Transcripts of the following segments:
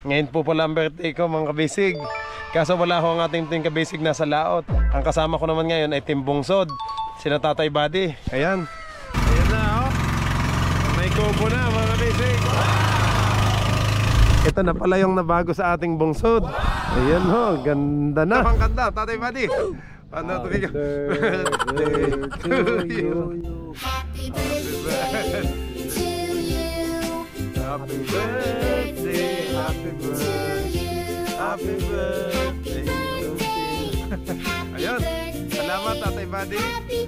Ngayon po pala ang birthday ko mga kabisig. Kaso wala ho ang ating team kabisig nasa laot. Ang kasama ko naman ngayon ay Team Bungsod, sina Tatay Buddy. Ayan. Ayan na oh. May kubo na mga kabisig. Ito na pala yung nabago sa ating Bungsod. Ayan ho, ganda na. Kapang kanta, Tatay Buddy. Paano ito kayo? Birthday to you. Happy birthday to you. Happy birthday, happy birthday, happy birthday to you. Ayun, salamat Tatay Buddy.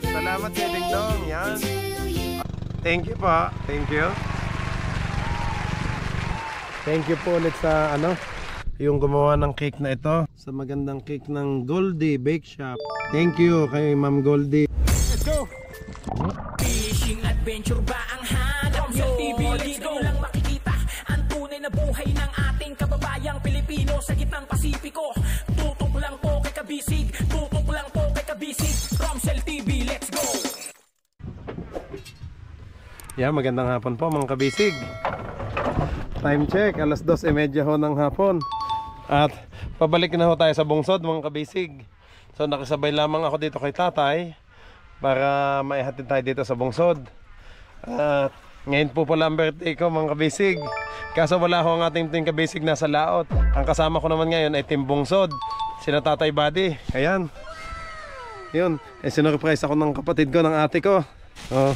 Salamat kay Ding Dong. Yan. Thank you po. Thank you. Thank you po ulit sa yung gumawa ng cake na ito, sa magandang cake ng Goldie Bake Shop. Thank you kay Ma'am Goldie. Let's go! Fishing adventure ba ang hanap nyo? Dito lang makikita ang tunay na buhay ng ating kababayang Pilipino sa gitnang Pasipiko. Tutok lang po kay Kabisig, tutok lang po kay Kabisig. Romsel TV, let's go! Yeah, magandang hapon po mga kabisig. Time check, alas 2:30 ho ng hapon. At pabalik na ho tayo sa Bungsod mga kabisig. So nakisabay lamang ako dito kay Tatay para maihatid tayo dito sa Bungsod. At ngayon po pala ang birthday ko mga kabisig. Kaso wala ho ang ating team kabisig nasa laot. Ang kasama ko naman ngayon ay Team Bungsod, sina Tatay Buddy. Ayan. Yun, sinurprise ako ng kapatid ko, ng ate ko. Oh,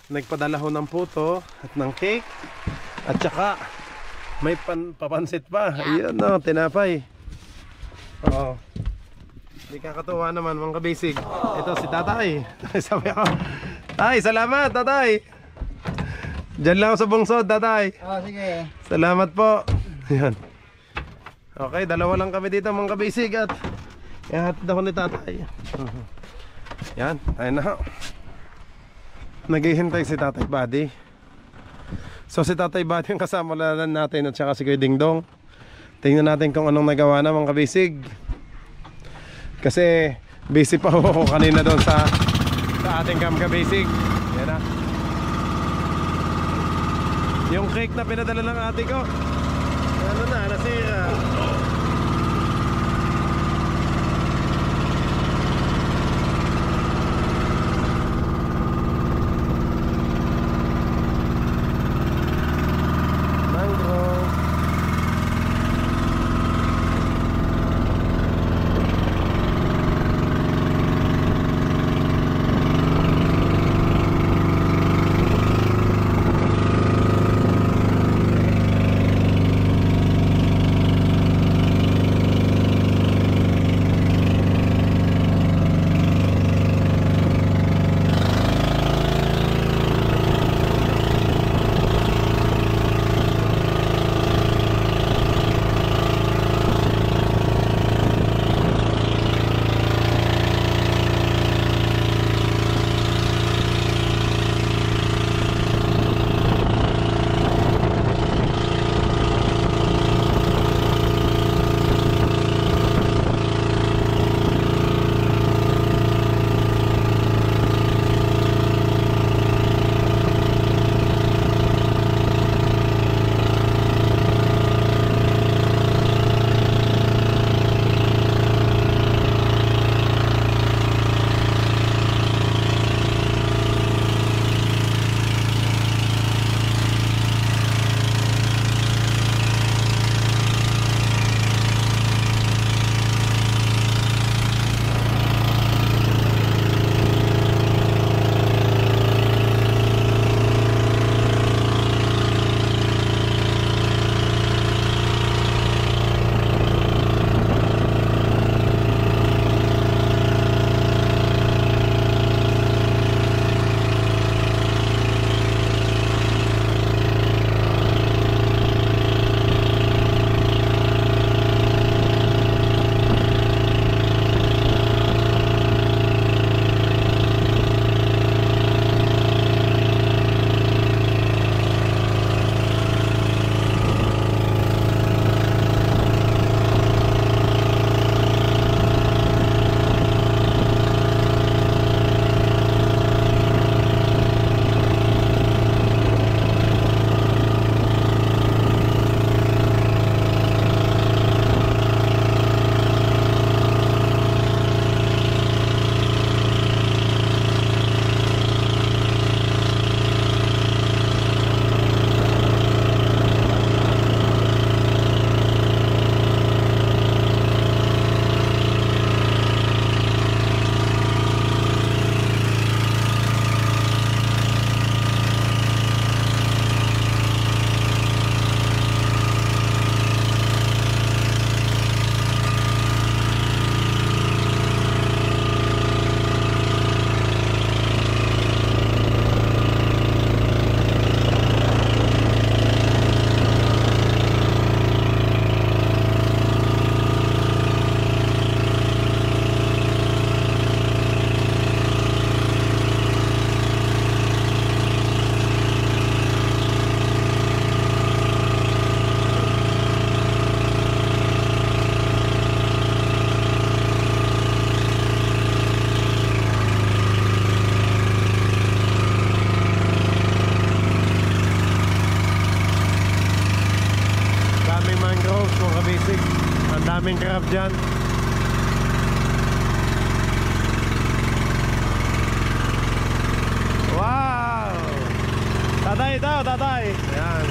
nagpadala ho ng puto at ng cake. At saka may papansit pa. Ayan o, tinapay. Oo. Hindi kakatuwa naman mga kabisig. Ito si Tatay. Sabi ako, Tay, salamat Tatay. Diyan lang ako sa Bungsod Tatay. Sige. Salamat po. Ayan. Okay, dalawa lang kami dito mga kabisig. At ihatid ako ni Tatay. Yan, ayun na ho. Naghihintay si Tatay Buddy. So si Tatay Buddy yung kasama natin at saka si Kuya Ding Dong. Tingnan natin kung anong nagawa na mga kabisig. Kasi busy pa ako kanina doon sa ating camp kabisig. Yan na. Yung cake na pinadala ng ate ko, ano na, nasira. mangroves mga kabisig. Ang daming crab dyan. Wow! Tatay ito, tatay. Ayan.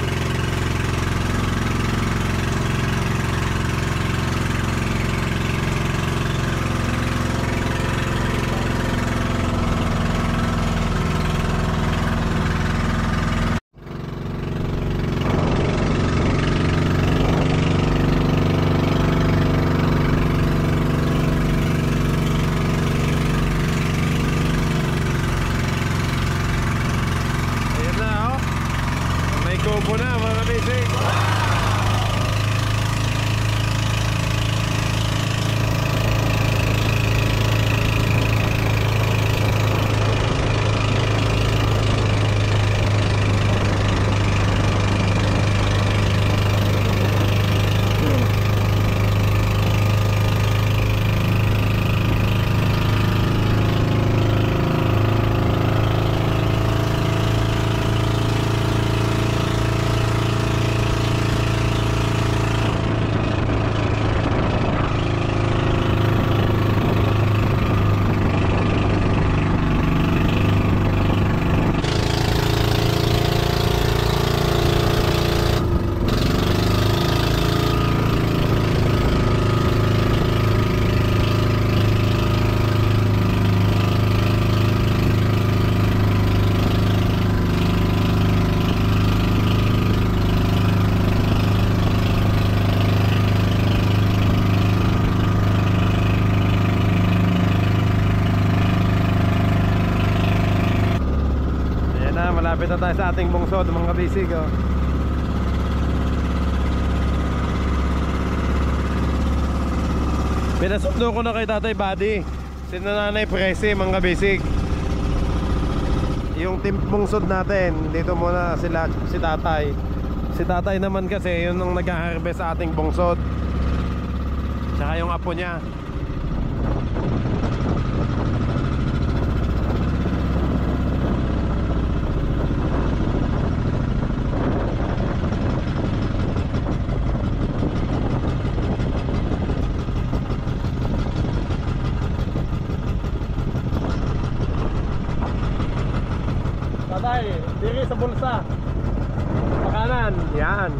Kubo na mga kabisig. Malapit na tayo sa ating bungsod mga kabisig, oh. Pinasundo ko na kay Tatay Buddy, si Nanay Presi mga kabisig. Yung team bungsod natin, dito muna sila, si Tatay. Si Tatay naman kasi yun ang nag-harvest sa ating bungsod, tsaka yung apo niya. Diri sa bulsa, pakanan, yan.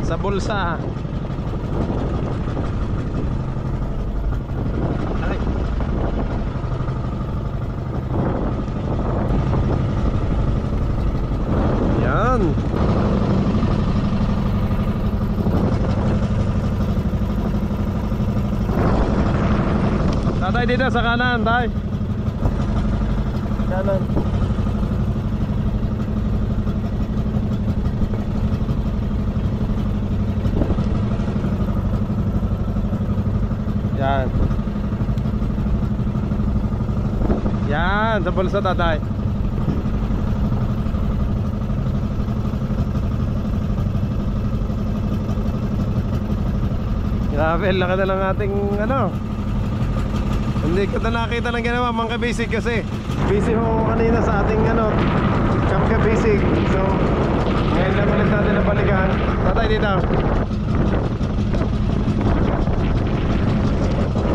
Sa bulsa. Ay. Yan. Tatay dito sa kanan, tay. Kanan. Yan. Yan, sa bulsa tatay. Grabe, laki na lang ating ano. Hindi ko na nakita ng ginawa mga kabisig kasi busy ho kanina sa ating ano, Camp Kabisig. So ngayon lang ulit natin nabalikan. Tatay dito.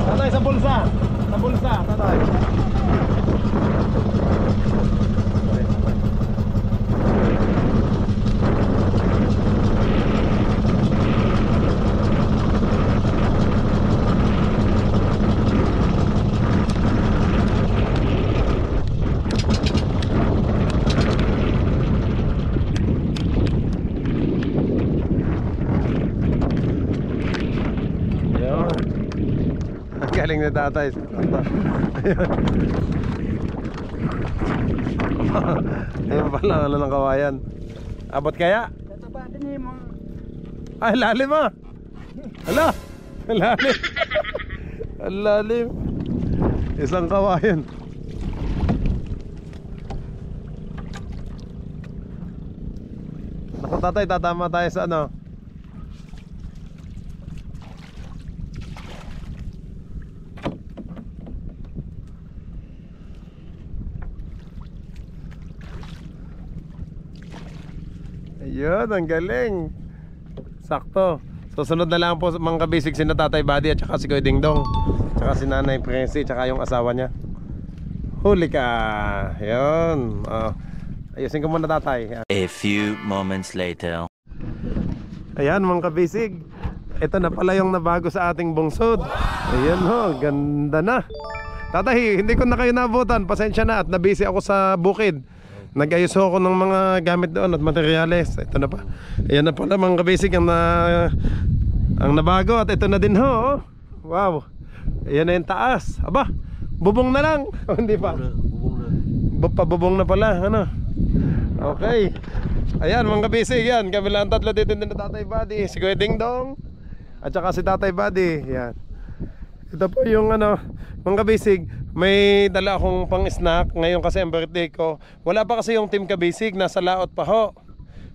Tatay sa bulsa. Sa bulsa, tatay. Galing na tatay. Ayun pala, ano ng kawayan. Abot kaya? Ay, lalim ah. Hala, lalim. Ang lalim. Isang kawayan. Naku tatay, tatama tayo sa ano. Ayun, ang galing. sakto. Susunod na lang po mga kabisig si Tatay Buddy at saka si Kuya Dingdong. Tsaka si Nanay Presi, tsaka yung asawa niya. Huli ka. Yun. Ayusin ko muna tatay. A few moments later. Ayan mga kabisig. Ito na pala yung nabago sa ating bungsod. Ayan ho, ganda na. Tatay, hindi ko na kayo nabutan. Pasensya na at nabisi ako sa bukid. Nag-ayos ako ng mga gamit doon at materyales. Ito na pa. Ayan na pala mga kabisig ang nabago. At ito na din ho. Wow. Ayan na yung taas. Aba, bubong na lang. Hindi pa. Pabubong na pala. Ano? Okay. Ayan mga kabisig. Yan. Kami lang tatlo dito din na Tatay Buddy. Si Kuya Dingdong at saka si Tatay Buddy. Yan. Ito po yung mga kabisig. May dala akong pang snack ngayon kasi ang birthday ko. Wala pa kasi yung team kabisig, nasa laot pa ho.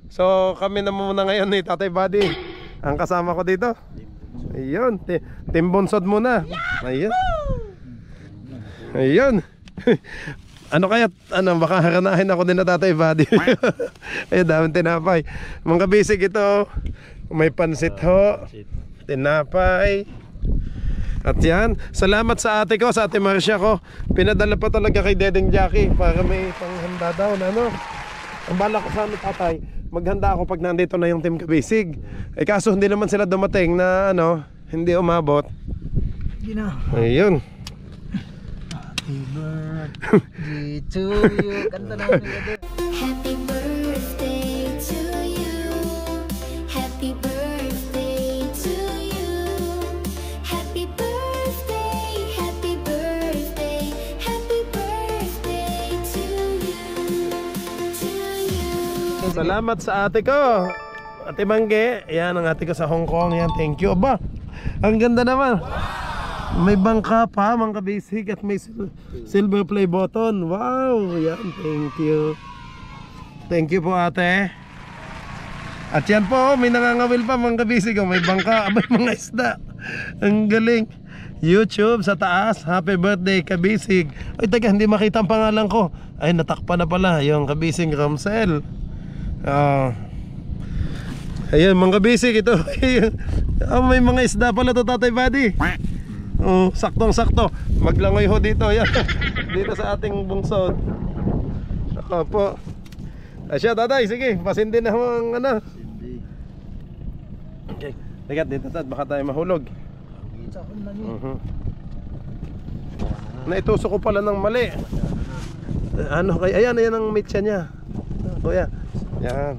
So kami na muna ngayon ni Tatay Buddy. Ang kasama ko dito. Ayun, team bonsod muna. Ayun. Ayun. Ano kaya, baka haranahin ako din na Tatay Buddy. Ayun, daming tinapay. Mga kabisig ito, may pansit ho, tinapay. At yan, salamat sa ate ko, sa ate Marcia ko. Pinadala pa talaga kay Dedeng Jackie para may panghanda daw na Ang bala ko sana tatay, maghanda ako pag nandito na yung team kabisig. Kaso hindi naman sila dumating na hindi umabot. Ayun. Happy birthday to you. Kanta na Happy birthday to you. Happy birthday to you. Happy birthday, happy birthday, happy birthday to you. To you. Salamat sa ate ko, Ate Mangge. Yan ang ate ko sa Hong Kong. Yan, thank you. Aba, ang ganda naman. May bangka pa mga kabisig at may silver play button. Wow, yan, thank you. Thank you po ate. At yan po, may nangangawil pa mga kabisig. May bangka, may mga isda. Ang galing. YouTube sa taas, happy birthday kabisig. Ay taga, hindi makita ang pangalan ko. Ay natakpa na pala yung kabisig Ramsel. Ayun mga kabisig ito. May mga isda pala to Tatay Buddy. Saktong-sakto. Maglangoy ho dito. Yan. Dito sa ating bungsod. Opo. Asya tatay, sige. Pasindi na ho ang Okay. Ligat dito tad, baka tayo mahulog. Naitusok ko pala ng mali. Ayan ang mitya niya. Kuya. Yan.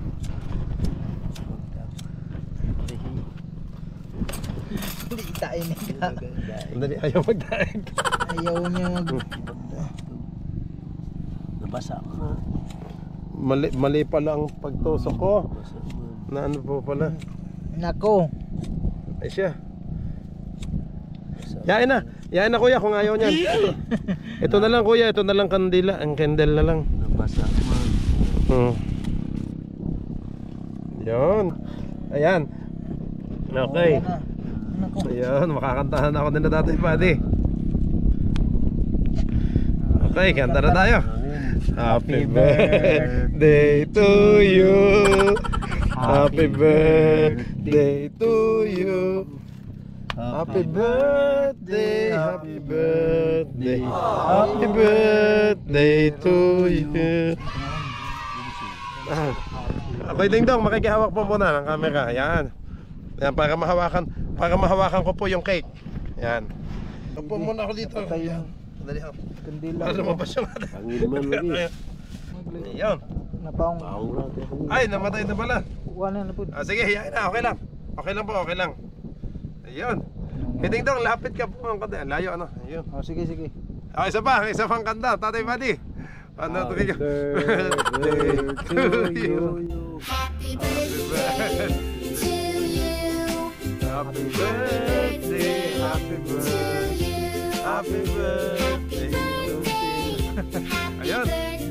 Itain ka. Andali, ayaw magdaig. Ayaw niya nabasa ko. Mali pala ang pagtusok ko. Na po pala. Nako. Ay siya. Yain na kuya kung ayaw niyan. Ito na lang kuya, ito na lang kandila. Ang candle na lang. Nabasa ko. Yan. Ayan. Okay. Ayan, makakantahan ako din na Tatay Buddy. Okay, kanta na tayo. Happy birthday to you. Happy birthday to you. Happy birthday, happy birthday, happy birthday to you. Okay, Dingdong, makikihawak po muna ng camera. Yan. Yan, para mahawakan ko po yung cake. Yan. Upo muna ako dito. Dali ako. Para lumabas yung atin. Yan. Napaong. Ay, namatay na pala. Wala na po. Sige, yan na. Okay lang. Okay lang po, okay lang. Ayun. Dingdong, lapit ka po ang kanta. Layo Ayun. Sige. Okay, isa pang kanta. Tatay Buddy. Happy birthday to you. Happy birthday to you. Happy birthday, happy birthday, happy birthday to you. Ayun,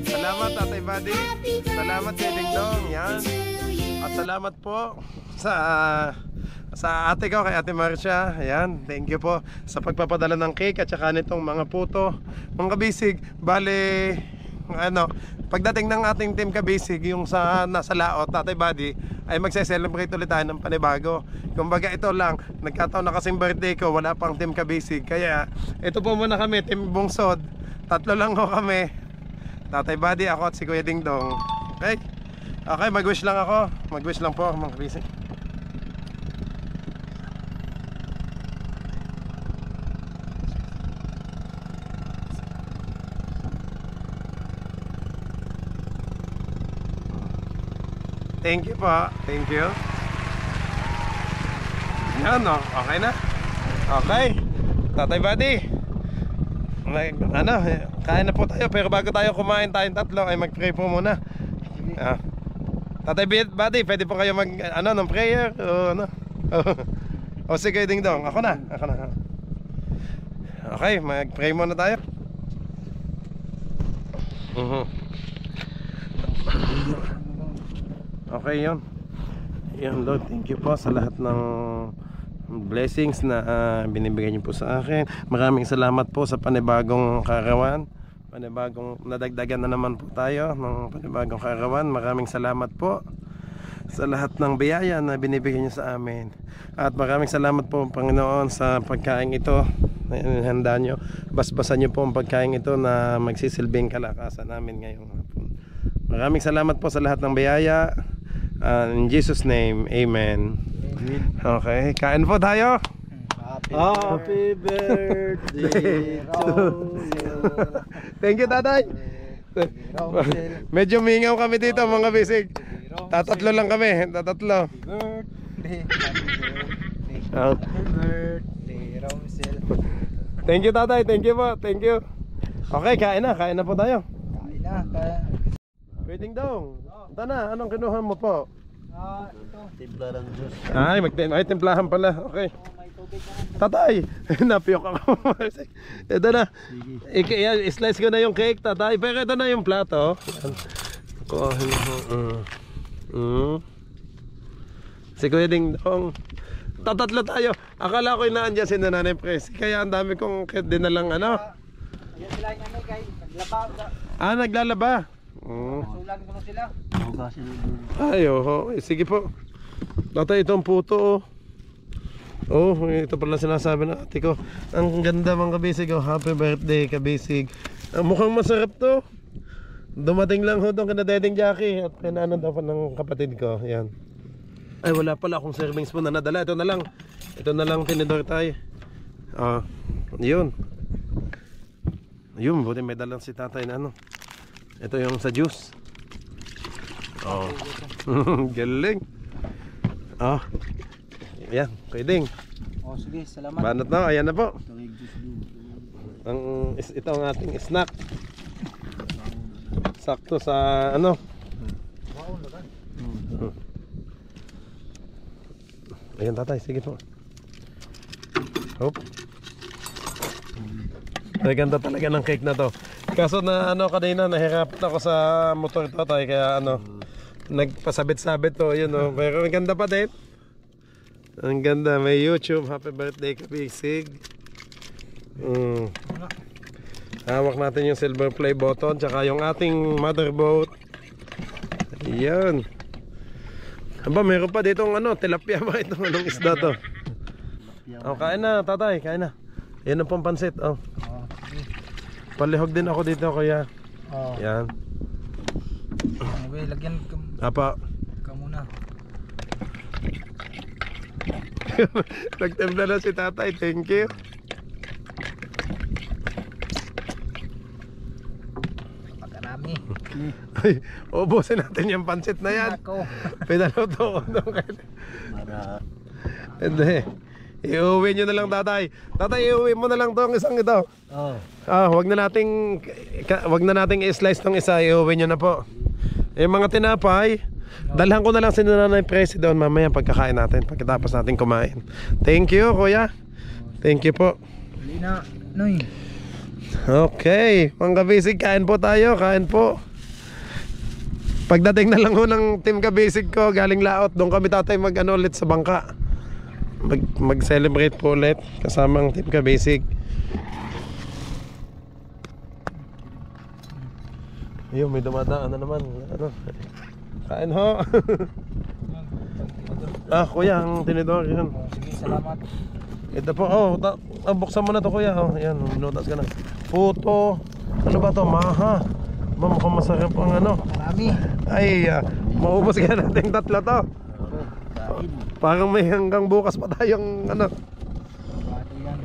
salamat Tatay Buddy. Salamat kay Dingdong. Yan. At salamat po sa ate ko, kay Ate Marcia. Ayan, thank you po sa pagpapadala ng cake at saka nitong mga puto. Mga kabisig, bale ano, pagdating ng ating Team Kabisig, yung sa nasa laot, Tatay Buddy, ay magse-celebrate ulit tayo ng panibago. Kumbaga ito lang, nagkataon na kasing birthday ko, wala pang Team Kabisig. Kaya ito po muna kami, Team Bungsod. 3 lang ho kami. Tatay Buddy, ako at si Kuya Dingdong. Okay? Okay, mag-wish lang ako. Mag-wish lang po mga kabisig. Thank you po. Thank you. Yan o. Okay na. Okay. Tatay Buddy. Ano, kain na po tayo. Pero bago tayo kumain tayong 3 ay mag-pray po muna. Tatay Buddy, pwede po kayo mag ano ng prayer o ano. O sige Dingdong. Ako na. Okay, mag-pray muna tayo. Okay, yun. Lord, thank you po sa lahat ng blessings na binibigay niyo po sa akin. Maraming salamat po sa panibagong kaarawan. Panibagong nadagdagan na naman po tayo ng panibagong kaarawan. Maraming salamat po sa lahat ng biyaya na binibigay niyo sa amin. At maraming salamat po Panginoon sa pagkain ito na inihanda niyo. Basbasan niyo po ang pagkain ito na magsisilbing kalakasan namin ngayong hapon. Maraming salamat po sa lahat ng biyaya. In Jesus' name, amen. Okay, kain po tayo. Happy birthday to you. Thank you, Tatay. Medyo mingaw kami dito mga bisig. 3 lang kami, 3. Birthday, happy birthday, Romsel. Thank you, Tatay. Thank you po. Thank you. Okay, kain na po tayo. Kain na, kaya. Pwedeng daw. Ito na, anong kinuha mo po? Ito. Timpla ng juice. Ay, timplahan pala. Okay. May tubig naman. Tatay, napiyok ako. Ito na. I-slice ko na yung cake, Tatay. Pero ito na yung plato. Si Kuya Dingdong. 3 tayo. Akala ko inaandyan si Nanay Presi. Kaya ang dami kong dinalang ano. Ayan sila yung ano guys. Naglaba. Naglalaba. Sulan ko na sila. Hugasin ng dulo. Ay, sige po. Tatay, itong puto ito pala sinasabi ng ate ko. Ang ganda mga kabisig. Happy birthday kabisig. Mukhang masarap to. Dumating lang ho doon kina Dedeng Jackie. At pinaanan daw pa ng kapatid ko. Yan. Ay, wala pala akong serving spoon na nadala. Ito na lang tinidor tayo. Yun. Buti may dalang si tatay na ano. Ito yung sa juice. Galing. Ayan, pwedeng. Sige, salamat. Banat na, ayan na po. Tawig juice Ito doon. ang ating snack. Sakto sa ano. Ayan tatay, sige po. Hop. Ay, ganda talaga ng cake na to. Kaso na ano kanina nahirapan ako sa motor tatay kaya ano nagpasabit-sabit to yun pero ang ganda pa din. Ang ganda, may YouTube. Happy birthday kabisig. Hawak natin yung silver play button tsaka yung ating motherboard. Ayan. Aba, meron pa ditong ano, tilapia ba itong anong isda to? Kain na tatay, kain na. Yan ang pampansit. Palihog din ako dito kaya. Yan. Okay, lagyan Apa. ka muna. Nagtimpla na si tatay, thank you. Pagkarami. Ay, ubusin natin yung pansit na yan. Ako. Pinaluto ko nung kayo. Para Hindi. Iuwi nyo na lang tatay. Tatay, iuwi mo na lang tong isang ito. Wag na nating i-slice tong isa. Iuwi nyo na po. Yung mga tinapay, dalhan ko na lang si Nanay Presi doon mamaya pagkakain natin, pagkatapos natin kumain. Thank you kuya. Thank you po. Huli na. Noy. Okay, mga kabisig, kain po tayo. Kain po. Pagdating na lang ho ng team kabisig ko galing laot, doon kami tatay mag-ano ulit sa bangka. Mag-celebrate po ulit kasama ang team kabisig. Ayun, may dumadaan na naman. Ano? Kain ho. Kuya, ang tinidor yan. Sige, salamat. Ito po, buksan mo na to kuya. Ayan, minutas ka na. Puto. Ano ba to? Maha. Mukhang masarap ang ano. Marami. Ay, maubos ka natin tatlo to. Parang may hanggang bukas pa tayong ano. Bato yan.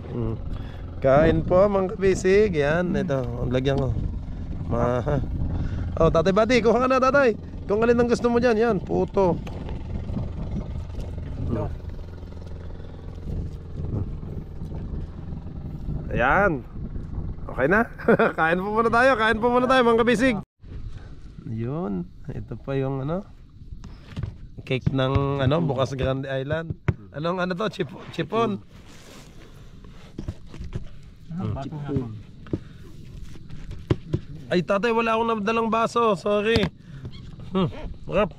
Kain po mga kabisig. Yan, ito, lagyan ko. Maha. Tatay Buddy, kuha ka na tatay. Kung alin ang gusto mo dyan, yan, puto. Ayan. Okay na. Kain po muna tayo mga kabisig. Yun. Ito pa yung ano, cake ng ano, Bukas Grande Island. Anong ano to? Chipon. Ay tatay, wala akong nadalang baso. Sorry. Rap.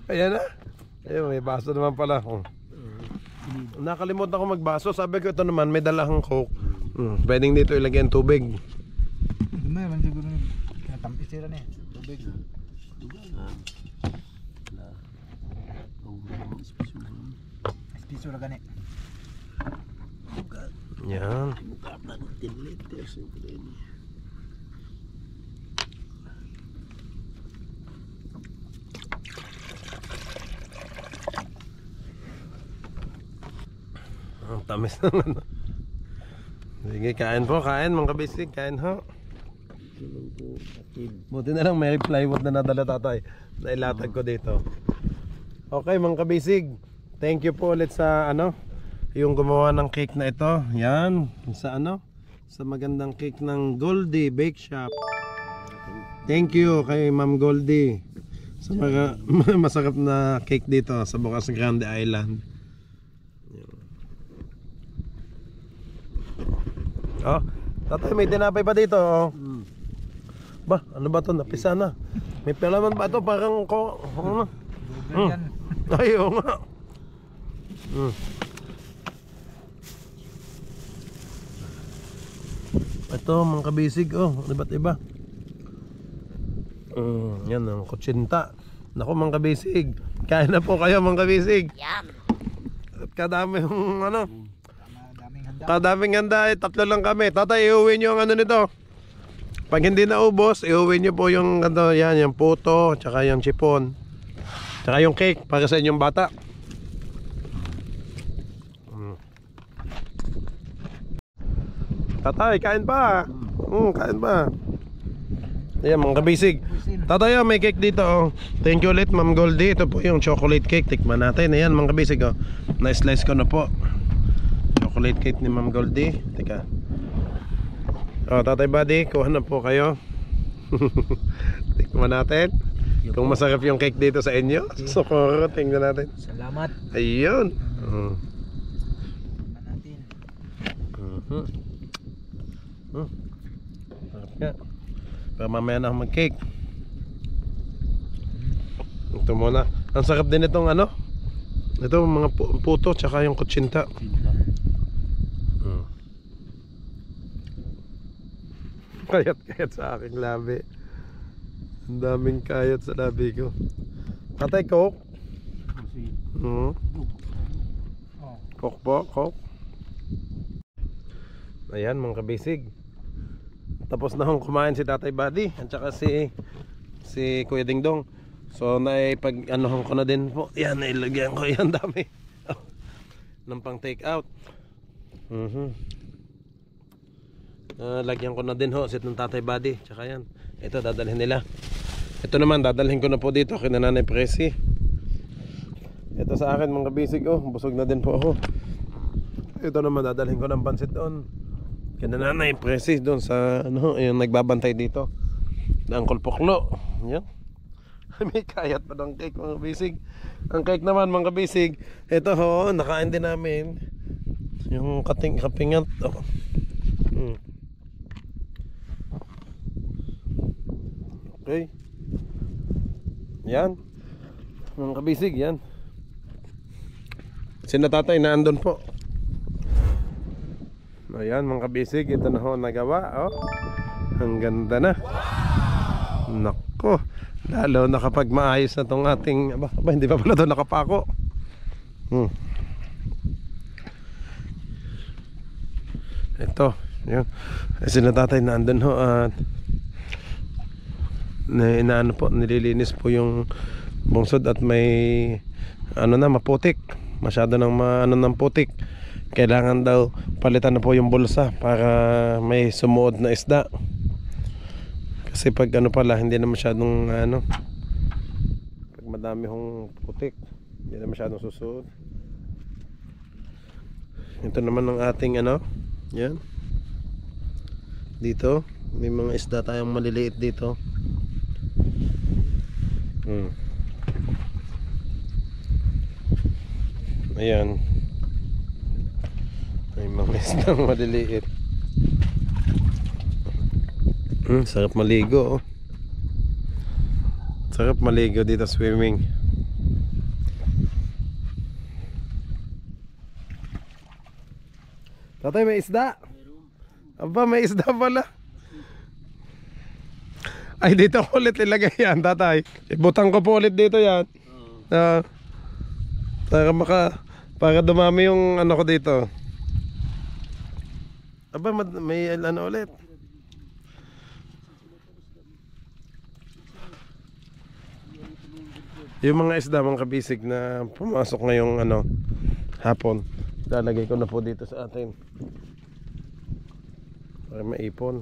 Ayan na. Ayun, may baso naman pala. Nakalimutan ko magbaso. Sabi ko ito naman, may dalahang coke. Pwedeng dito ilagay ang tubig. Dumay man siguro ni tampis sila ni. Tubig. Piso ra gani. Yan. 10 liters. Ang tamis ng ano. Sige, kain po, kain mga kabisig. Kain ho. Buti na lang may plywood na nadala tatay. Nailatag ko dito. Okay mga kabisig, thank you po ulit sa ano, yung gumawa ng cake na ito. Yan, sa ano, sa magandang cake ng Goldie Bake Shop. Thank you kay Ma'am Goldie sa mga masarap na cake dito sa Bukas Grande Island. Tatay, may tinapay pa dito. Ba, ano ba ito? Napisa na. May pelaman ba ito? Parang ko. Yan. Ay, oo nga. Ito, mga kabisig. Iba't iba. Yan, ang kutsinta. Naku, mga kabisig. Kain na po kayo, mga kabisig. Yum. At kadami yung ano. Kadaming handa, 3 lang kami. Tatay, iuwi nyo ang ano nito. Pag hindi naubos, iuwi nyo po yung ano, yan, yung puto, tsaka yung chipon, tsaka yung cake para sa inyong bata. Tatay, kain pa. Kain pa. Ayan mga kabisig. Tatay, may cake dito. Thank you ulit Ma'am Goldie. Ito po yung chocolate cake. Tikman natin. Ayan mga kabisig. Na-slice ko na po. Chocolate cake ni Ma'am Goldie. Teka. Tatay Buddy, kuha na po kayo. Tikman natin kung masarap yung cake dito sa inyo. Socorro, tingnan natin. Salamat. Ayun. Natin. Sarap nga. Pero mamaya na ako mag-cake. Ito muna. Ang sarap din itong ano. Ito mga puto tsaka yung kutsinta. Kayat-kayat sa aking labi. Ang daming kayat sa labi ko. Tatay, coke? Coke po, coke. Ayan mga kabisig. Tapos na hong kumain si Tatay Buddy at saka si Kuya Dingdong. So naipag ano ko na din po. Yan, nailagyan ko yan dami. Ng pang take out. Lagyan ko na din ho sit ng Tatay Buddy. Tsaka yan. Ito dadalhin nila. Ito naman dadalhin ko na po dito kay Nanay Presi. Ito sa akin mga kabisig. Busog na din po ako. Ito naman dadalhin ko ng pansit doon kay Nanay Presi doon sa ano, yung nagbabantay dito na Uncle Poklo. Yan. May kayat pa ng cake mga kabisig. Ang cake naman mga kabisig, ito ho, nakain din namin yung kapingat. Okay. Yan. Mga kabisig, yan. Sina tatay na andun po. Ayan mga kabisig, ito na ho nagawa. Oh, ang ganda na. Nako, lalo na kapag maayos na tong ating hindi pa pala ito nakapako. Ito, yun. Sina tatay na andun ho at inaano po, nililinis po yung bungsod at may maputik. Masyado ng ng putik. Kailangan daw palitan na po yung bulsa para may sumuod na isda. Kasi pag pala hindi na masyadong pag madami hong putik, hindi na masyadong susuod. Ito naman ang ating yan. Dito may mga isda tayong maliliit dito. Ayan. May mga isdang maliliit. Sarap maligo. Sarap maligo dito swimming. Tatay, may isda. Aba, may isda pala. Ay, dito ko ulit ilagay yan, tatay. Ibutang ko po ulit dito yan. Para dumami yung ko dito. Aba, may ulit. Yung mga isda, mga kabisig na pumasok ngayong hapon, lalagay ko na po dito sa atin para maipon.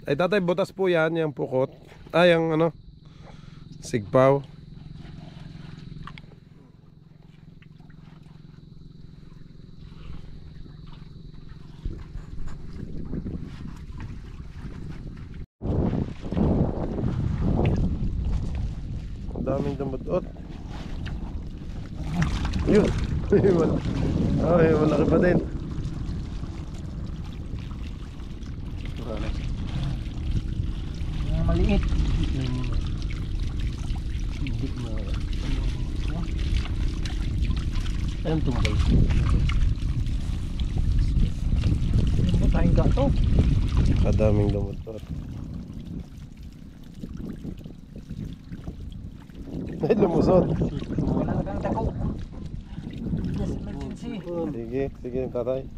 Ay tatay, butas po yan, yung pukot. Yung sigpaw. Daming dumudot. Yun. Yung malaki pa din. Yung maliit. Hindi mo. Ayun tumbay. Ano tayong gato? Kadaming dumudot. Ay, lumusot. Wala na kang dako. Yes, emergency. Sige tatay.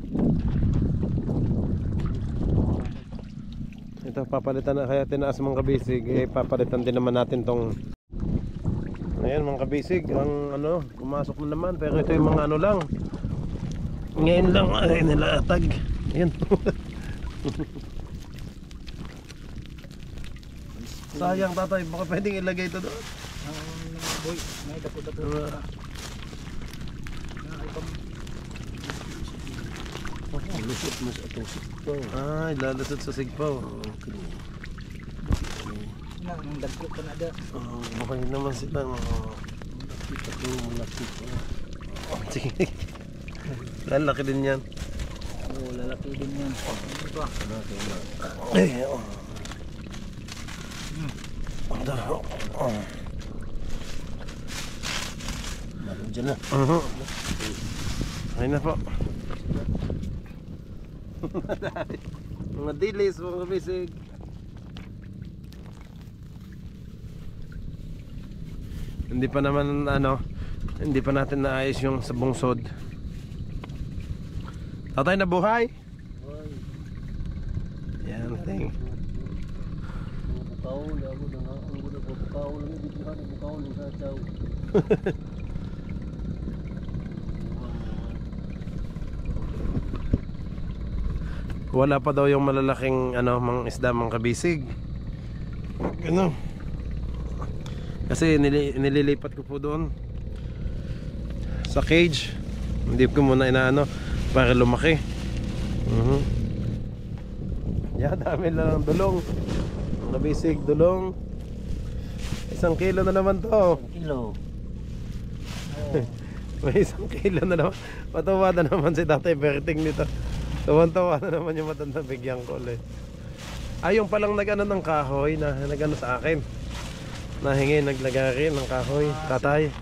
Ito, papalitan na, kaya tinaas mga kabisig. Papalitan din naman natin tong. Ayan mga kabisig, ang pumasok na naman. Pero ito yung mga lang. Ngayon lang ay nilatag. Ayan. Sayang tatay, baka pwedeng ilagay ito doon. Boy, may dako-dako. Lusot mo sa itong sigpaw. Ay, lalasot sa sigpaw. Ang dagko pa na da. Okay naman sila. Kita ko malaki pa. Sige. Lalaki din yan. Oo, lalaki din yan. Ito ah. Ay, Meron dyan na. Ayun na po. Mga dilis, mga kabisig. Hindi pa naman hindi pa natin naayos yung sa bungsod. Tatay, na buhay? Yan, thank. Bukaw, labo na nga. Ang guna po, bukaw lang. Hindi ko na bukaw lang sa chow. Wala pa daw yung malalaking mga isda, mga kabisig. Kasi nililipat ko po doon sa cage. Hindi ko muna inaano para lumaki. Dami lang ng dulong. Mga kabisig, dulong. 1 kilo na naman to. Kilo. May 1 kilo na naman. Matawa na naman si Tatay Berting nito. Tawan-tawa na naman yung matanda, bigyan ko ulit. Yung palang nag-ano ng kahoy na nag-ano sa akin. nahingi, naglagari ng kahoy, tatay.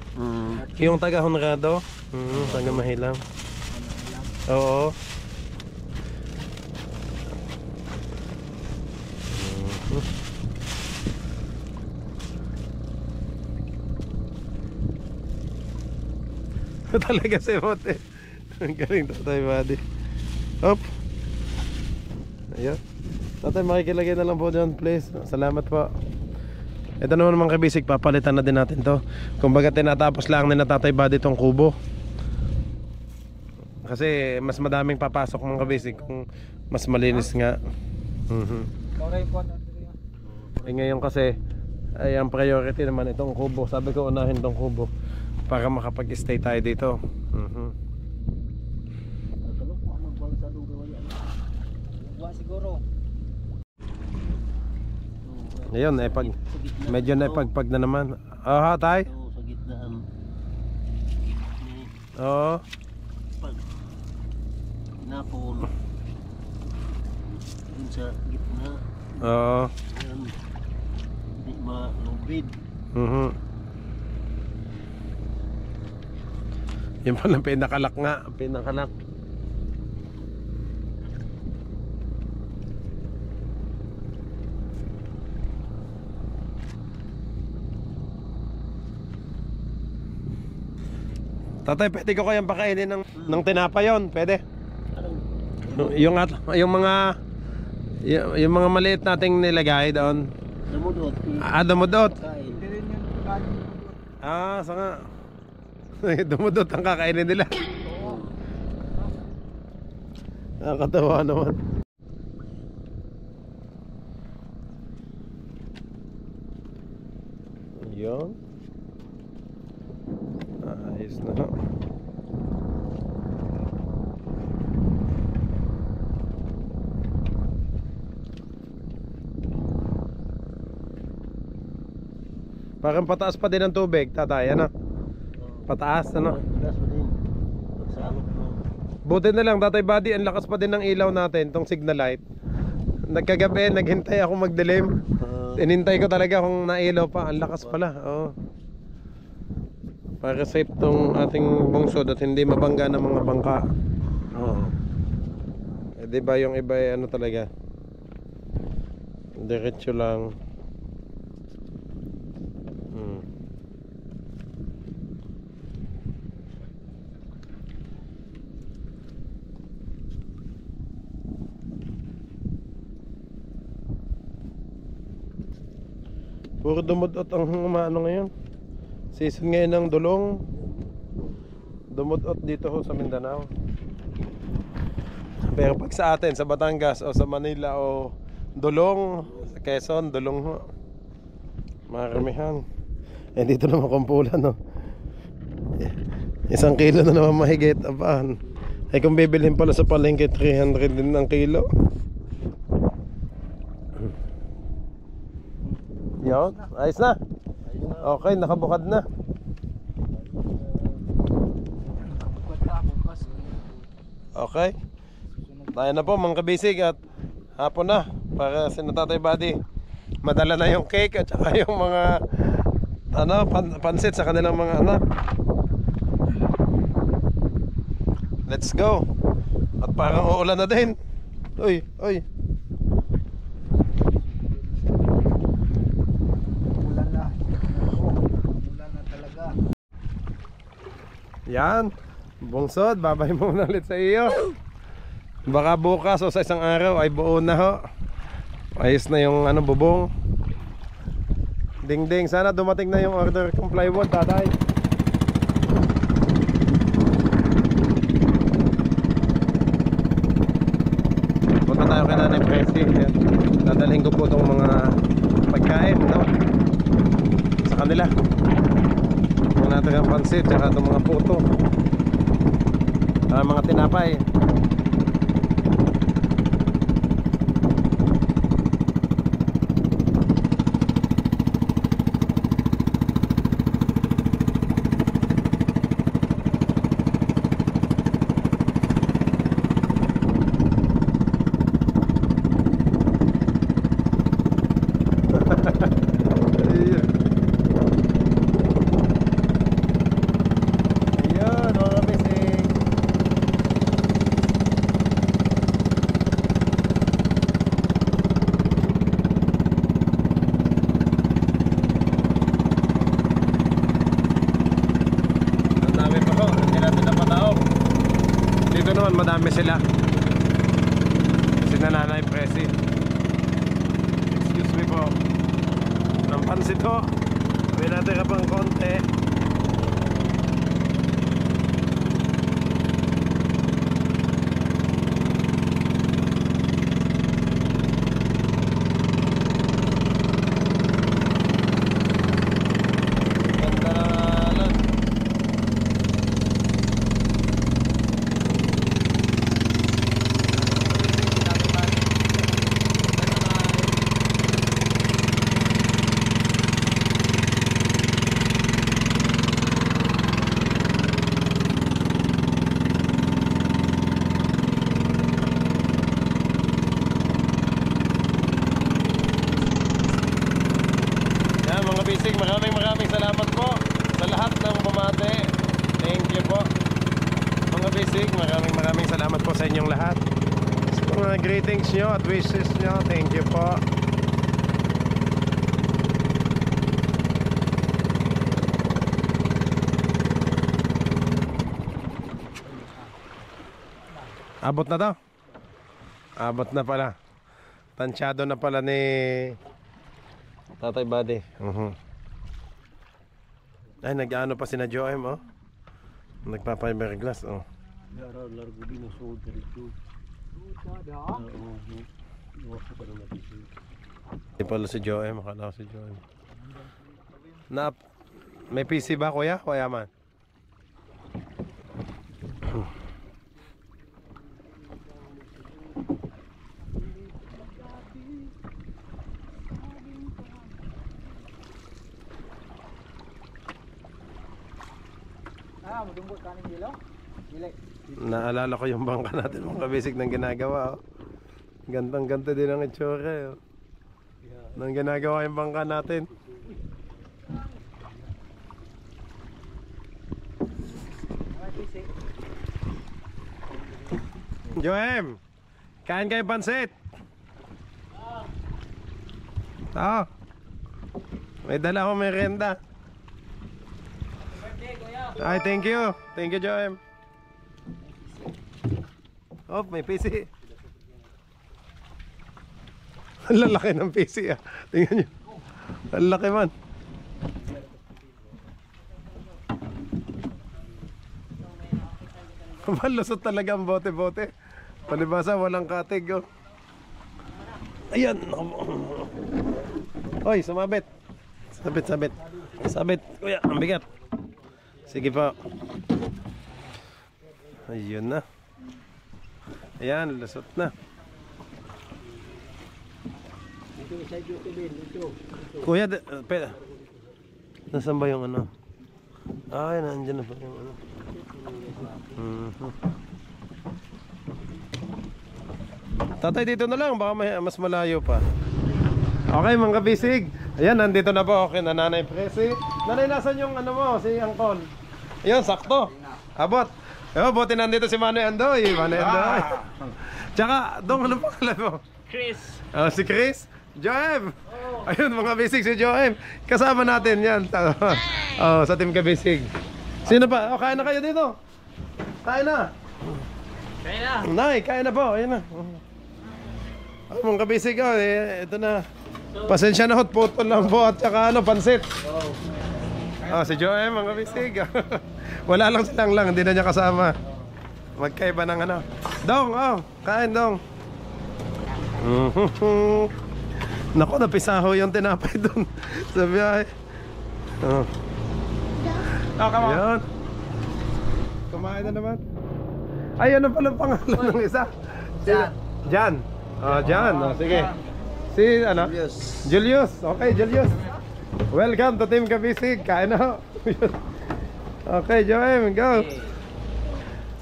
Yung taga Honrado, taga Mahilang. Oo. Talaga si Mote. Ang galing tatay buddy. Hop. Ayun. Tatay, makikilagay na lang po dyan please. Salamat po. Ito naman mga kabisig, papalitan na din natin to. Kumbaga tinatapos lang ni na tatay buddy tong kubo. Kasi mas madaming papasok mga kabisig kung mas malinis nga. Eh ngayon kasi ay ang priority naman itong kubo. Sabi ko unahin tong kubo para makapag-stay tayo dito. Siguro. Ayun, pag medyo na pagpag na naman. Ha, tay? Oo, sa gitnaan. Oo. Pag napon. Dun sa gitna. Oo. Yan. Hindi malubid. Yung pala pinakalak nga. Pinakalak. Tatay, pwede ko kayang pakainin ng tinapay yon, pwede? Yung mga maliit nating nilagay doon. Damudot. Dumudot. Kain. Hindi rin yung laging dudot. Sanga. Dumudot ang kakainin nila. Nakakatawa naman. Yun. Ayos na. Parang pataas pa din ang tubig, tatay, ano? Pataas, ano? Gas pa din. Pagsalok mo. Buti na lang, tatay buddy, ang lakas pa din ng ilaw natin, tong signal light. Nagkagabi, naghintay ako magdilim. Inintay ko talaga kung nailaw pa, ang lakas pala. Oo. Para safe tong ating bungsod at hindi mabangga ng mga bangka. Oo. Diba yung iba ay ano talaga, diretso lang. Puro dumudot ang umaano ngayon. Season ngayon ng dulong. Dumudot dito ho sa Mindanao. Pero pag sa atin, sa Batangas o sa Manila o dulong, sa Quezon, dulong ho. Maramihan. Dito naman kumpulan, no. 1 kilo na naman mahigit. Apahan. Kung bibilhin pala sa palengke, 300 din ang kilo. Yun, ayos na. Okay, nakabukad na. Okay. Tayo na po mga kabisig at hapon na para si Tatay Buddy madala na yung cake at saka yung mga pansit sa kanilang mga anak. Let's go. At parang uulan na din. Uy. Yan, bungsod, babay muna ulit sa iyo. Baka bukas o sa isang araw ay buo na ho. Ayos na yung bubong. Ding, sana dumating na yung order kong plywood, tatay. Punta tayo kay Nanay Presi. Dadalhin ko po itong mga pagkain, no? Sa kanila. Natin ang pansit tsaka itong mga puto, mga tinapay. madami sila. Si Nanay Presi. Excuse me po. Ng pansit ho. May natin ka pang konti. Maraming salamat po sa lahat ng bumate. Thank you po mga bisig. Maraming salamat po sa inyong lahat. Sa mga greetings nyo at wishes nyo, thank you po. Abot na to? Abot na pala. Tansyado na pala ni Tatay Buddy. Ay, nag-ano pa si na Joem, oh. Nagpapaberglass, oh. Largo din ang sold dito. Hindi pala si Joem, akala ko si Joem. May PC ba, kuya? Kuya man? Madumbot ka ng gilo? Gilay. Naalala ko yung bangka natin mga kabisig ng ginagawa, oh. Gantang-ganta din ang itsura, oh. Nang ginagawa yung bangka natin. Joem, kain kayo pansit? Oo. May dala akong merenda. Ay, thank you. Thank you, Joem. Oh, may PC. Ang lalaki ng PC, ah. Tingnan nyo. Ang laki man. Malusot talaga ang bote-bote. Palibasa, walang katig, oh. Ayan. Oy, sumabit. Sabit. Kuya, ang bigat. Sige po. Ayun na. Ayan, lusot na. Kuya, nasaan ba yung ano? Ay, nandiyan na pa yung ano. Tatay, dito na lang. Baka mas malayo pa. Okay, mga kabisig. Ayan, nandito na po. Okay, na Nanay Presi. Nanay, nasan yung ano mo? Si Angkol. Ayun, sakto. Abot. Ayun, buti nandito si Manoy Andoy. Tsaka, ano pangalan mo? Chris. Si Chris. Joem. Ayun, mga bisig, si Joem. Kasama natin yan. Sa team kabisig. Sino pa? Kain na kayo dito. Kain na. Nay, kain na po. Ayun na. Mga kabisig, ito na. Pasensya na, hot photo lang po. At saka pansit. Si Joem, mga bisig. Wala lang silang lang, hindi na niya kasama. Magkaiba ng ano. Dong, kain dong. Naku, napisaho yung tinapay dun sa biyahe. Ayan. Kumain na naman. Ay, ano pala pangalan ng isa? Jan. Jan. Sige. Si ano? Julius. Okay, Julius. Welcome to Team Kabisig. Kain na. Okay, Joem, go.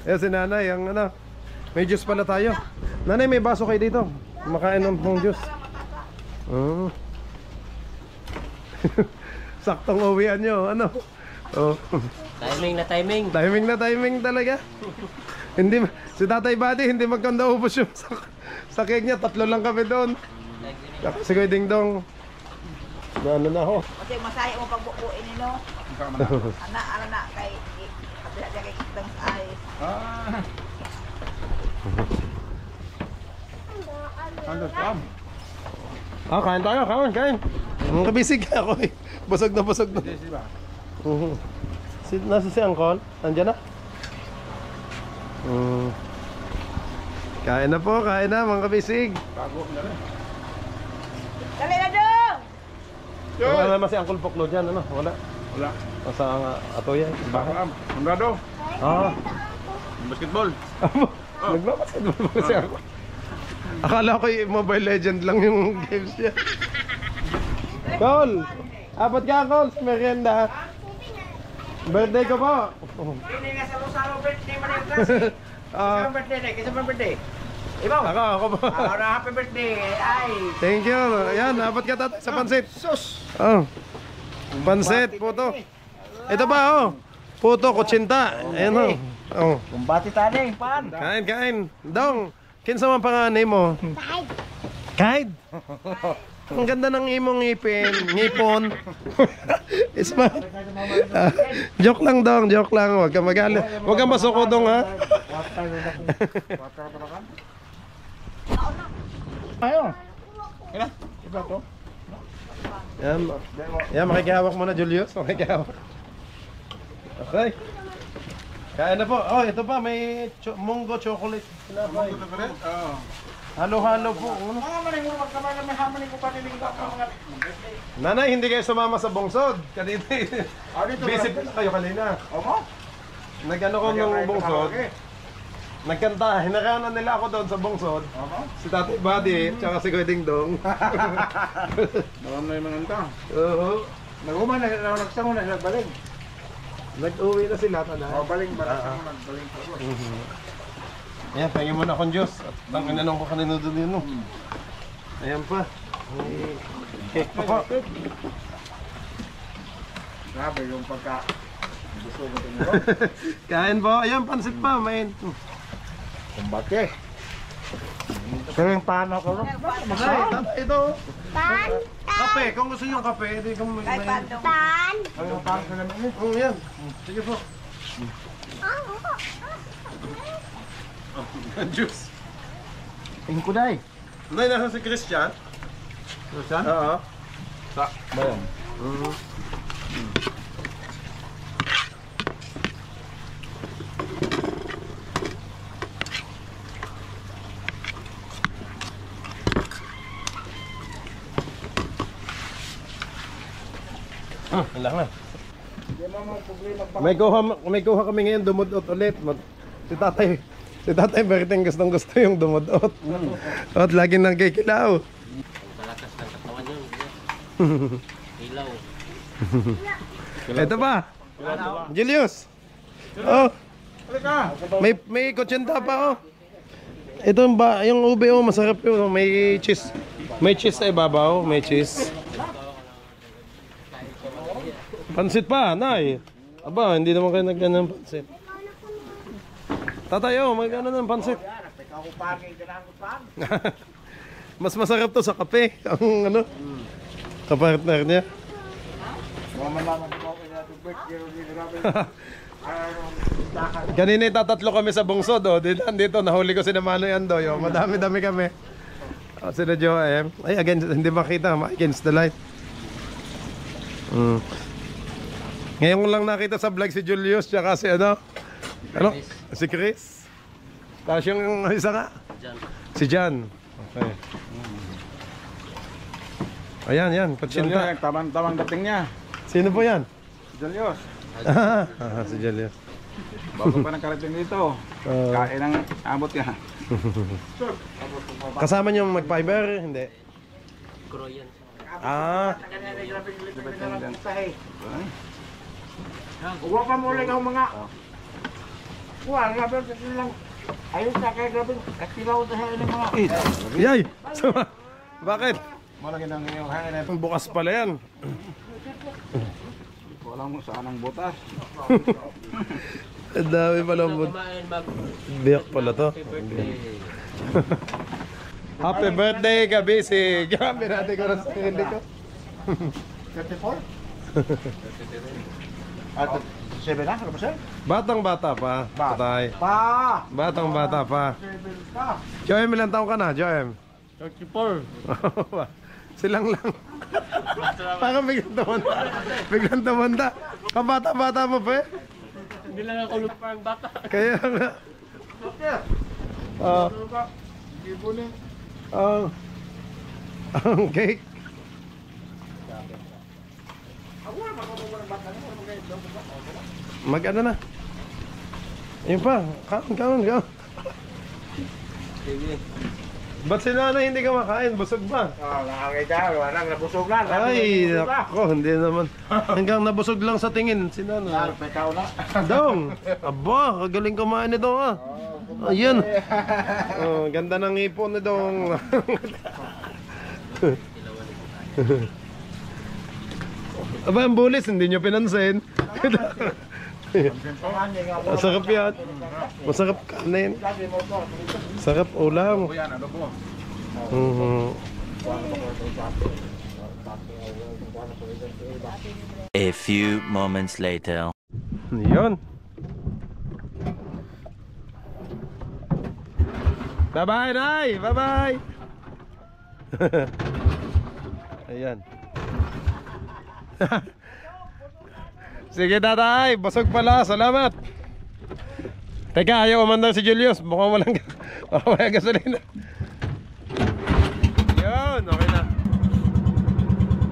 Ayan si Nanay, ang ano. May juice pala tayo. Nanay, may baso kayo dito. Makain ng juice. Saktong uwian nyo, ano? Timing na timing talaga. Hindi, si Tatay Buddy, hindi magkanda ubos yung sa cake niya. 3 lang kami doon. Si Kuya Ding Dong. Ano na ho? Kasi masaya mo pagbukuin nino. Ana kay kitang ay. Kain tayo, kain. Mga kabisig ako eh. Busog na. Nasa si Angkol? Nandiyan na? Kain na mga kabisig. Dali na dong! Wala naman si Angkol Poklo dyan, ano? Wala. Nasa atoya, bahay. Mundado. Basketball. Nagbabasketball ba kasi ako? Akala ko yung Mobile Legend lang yung games niya. Col! Apat ka, Col, sa merienda. Birthday ko po. Hindi nga sa Rosalo birthday mo na yung klase. Kasi birthday na, kasi birthday. Ibaw. Ako po. Na happy birthday. Ay. Thank you. Ayan, apat ka tatay sa pansit. Sus. Oh. Pansit, puto. Ito ba, oh. Puto, kutsinta. Ayan, oh. Kumbati taning, pan. Kain. Dong, kinsa man panganay mo? Kaid. Ang ganda ng imong ngipon. Smile. Joke lang, Dong, joke lang. Huwag ka magalit. Huwag ka masuko, Dong, ha? Ayun. Iba to. Yan, makikihawak mo na, Julius. Makikihawak. Okay. Kain na po. Oh, ito pa, may munggo chocolate. Halo-halo po. Nanay, hindi kayo sumama sa bungsod. Kanina, busy pa kayo kanina. Nag-ano ko ng bungsod. Nagkanta, hinakanan nila ako doon sa bungsod. Si Tatay Buddy, tsaka si Kuya Ding Dong. Naman na yung mga anta. Oo. Nag-uman na, nagsamo na, nagbaling. Nag-uwi na sila tada. Baling, nagbaling. Ayan, pahingin mo na akong Diyos. At ang inanong ko kanino doon yun. Ayan pa. Cake pa po. Grabe yung pagka... Gusto mo ito mo. Kain po. Ayan, pansit pa. May... Kumbati. Pero yung paano ko rin. Ito. Pan? Kape. Kung gusto nyo kape, hindi kung may... Pan? Yung paano ko naman yun. Yan. Sige po. Juice. Tingko day. Nay, nasa si Christian? Christian? Oo. Sa, bayan. Lang na. May kuha kami ngayon dumudot ulit. Si tatay Berting gustong gusto yung dumudot. At lagi nang kikilaw. Malakas ng katawan yun. Ilaw. Ito pa. Julius. Oh. May kutsinta pa oh. Ito yung ube oh, masarap yun. May cheese. May cheese sa ibabaw, may cheese. Pansit pa, nay. Aba, hindi naman kayo nagganang pansit. Tatayo, magkano ng pansit? Mas masarap to sa kape. Ang ano? Kapartner niya. Kanina tatatlo kami sa bungsod. Oh. Dito, nahuli ko si Namano Andoy. Oh. Madami-dami kami. Oh, sila Joem. Ay, again, hindi makita. Against the light. Ngayon ko lang nakita sa vlog si Julius tsaka si ano? Si Chris. Tapos yung isa nga? Si Jan. Okay. Ayan, kutsinta. Tamang dating niya. Sino po yan? Julius. Si Julius. Bago pa nakarating dito. Kain ang abot niya. Kasama niyo mag-fiber? Hindi. Kroyan. Huwag pa mo ulit ang mga... Huwag, grabe lang. Ayos na kaya grabe. Katilaw na sa ng mga... Yay! Bakit? Malaki ng iyong hangin. Bukas pala yan. Wala mo saan ang butas. Ang dami pala mo. Biyak pala to. Happy birthday, Kabisig! Grabe natin ko na sa hindi ko. 34? At 7 na? Ano ba sir? Batang-bata pa. Patay. Pa! Batang-bata pa. 7 pa. Joem, ilang taong ka na, Joem? 34. Silang lang. Parang biglang tumanda. Biglang tumanda. Kabata-bata mo pa eh. Hindi lang ako lupa parang bata. Kaya nga. Ang cake. Mag ano na. Ayun pa. Kaon. Sige. Ba't si nanay hindi ka makain? Busog ba? Nakakita, walang nabusog na. Ay, nako, hindi naman. Hanggang nabusog lang sa tingin si nanay. May tao na. Dong! Aba, kagaling kumain ni Dong ah. Ayan. Oh, ganda ng ipon ni Dong. Aba, ang bulis, hindi nyo pinansin. Masarap yan. Masarap kanin. Sarap ulam. A few moments later. Yun. Bye-bye, Nay! Bye-bye! Ayan. Sige, tatay. Busog pala. Salamat. Teka, ayaw umandar si Julius. Mukhang walang gasolina. Yun, okay na.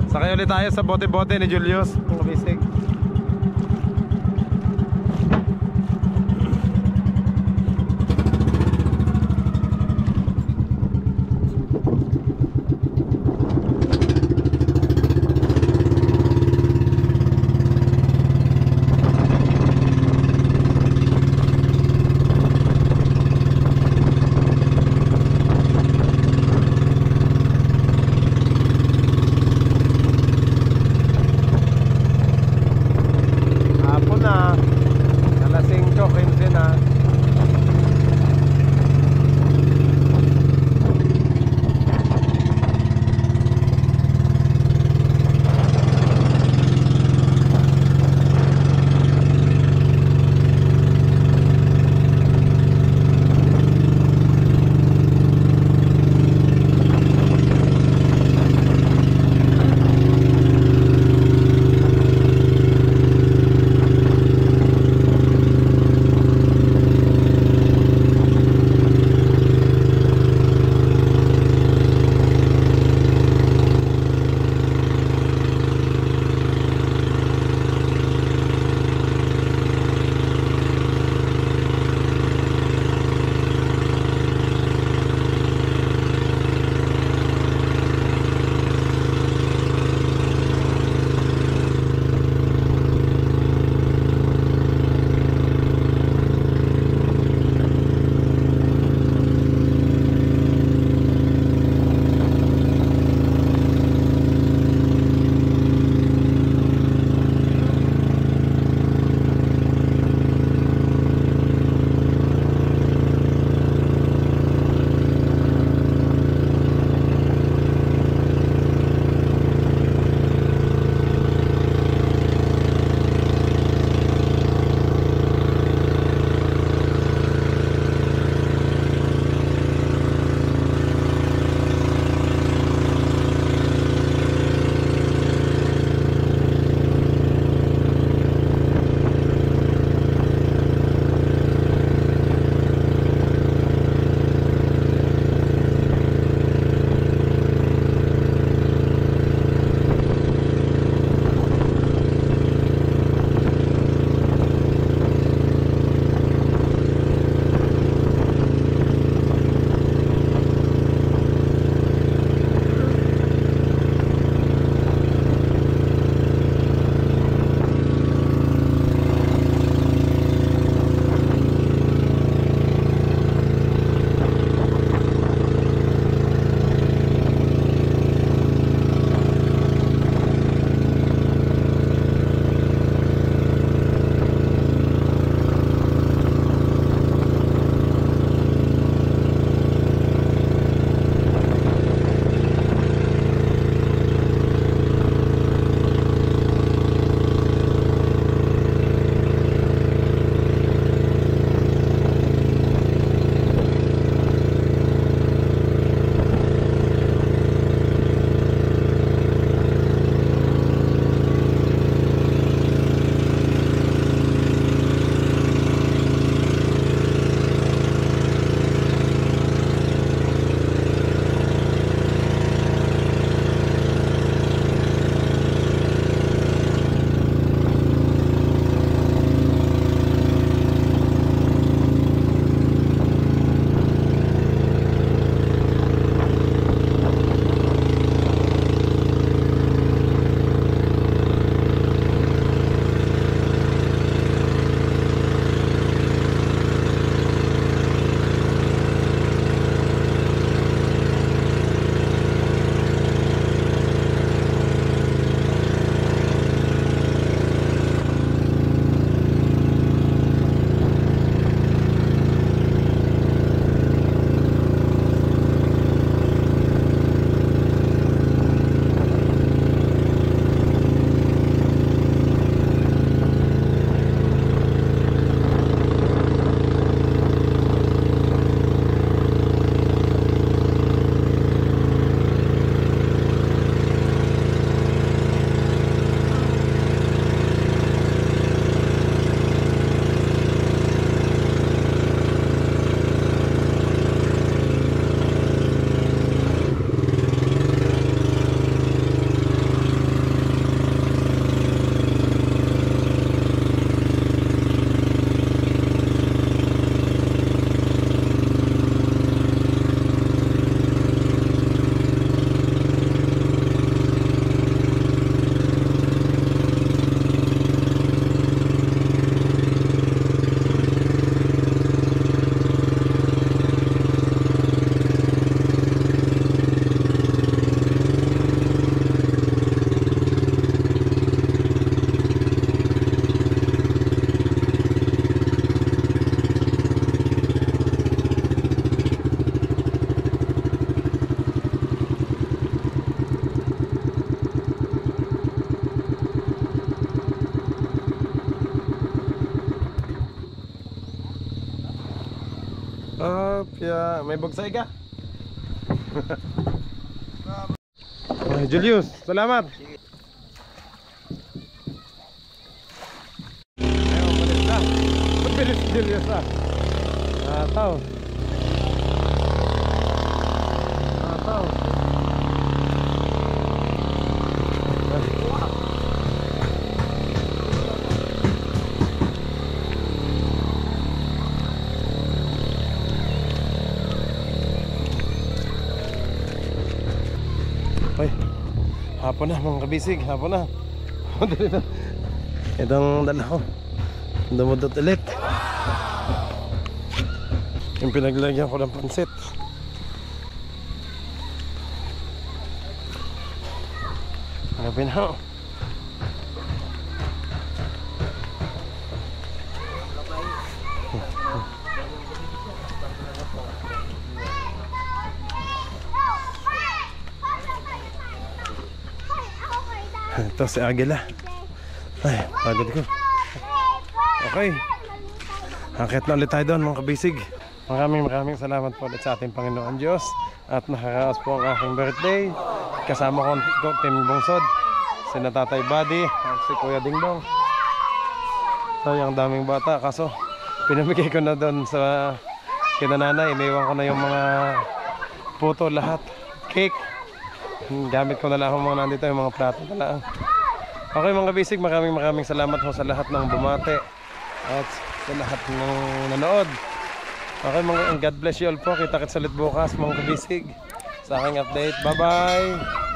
Sakay ulit tayo sa bote-bote ni Julius. Ang kabisig. tilapia. May bugsay ka? Ay, Julius, salamat. Ayaw, malis na. Mabilis si Julius ah. Ataw. Ataw. Ay, hapon na mga kabisig, hapon na. Itong dala ko dumudot ulit. Yung pinaglagyan ko ng pansit. Hanapin ho. Ito si Agila. Ay, pagod ko. Okay. Akit na ulit tayo doon mga kabisig. Maraming salamat po ulit sa ating Panginoon Diyos. At nakaraos po ang aking birthday. Kasama ko Team Bungsod, si Tatay Buddy at si Kuya Dingdong. So yung daming bata. Kaso pinamigay ko na doon sa kinananay. Iniwan ko na yung mga puto lahat. Cake. Gamit ko na lang mga nandito yung mga plato na lang. Okay mga kabisig, maraming salamat ho sa lahat ng bumate at sa lahat ng nanood. Okay mga, God bless you all po. Kita-kits ulit bukas mga kabisig sa aking update. Bye bye.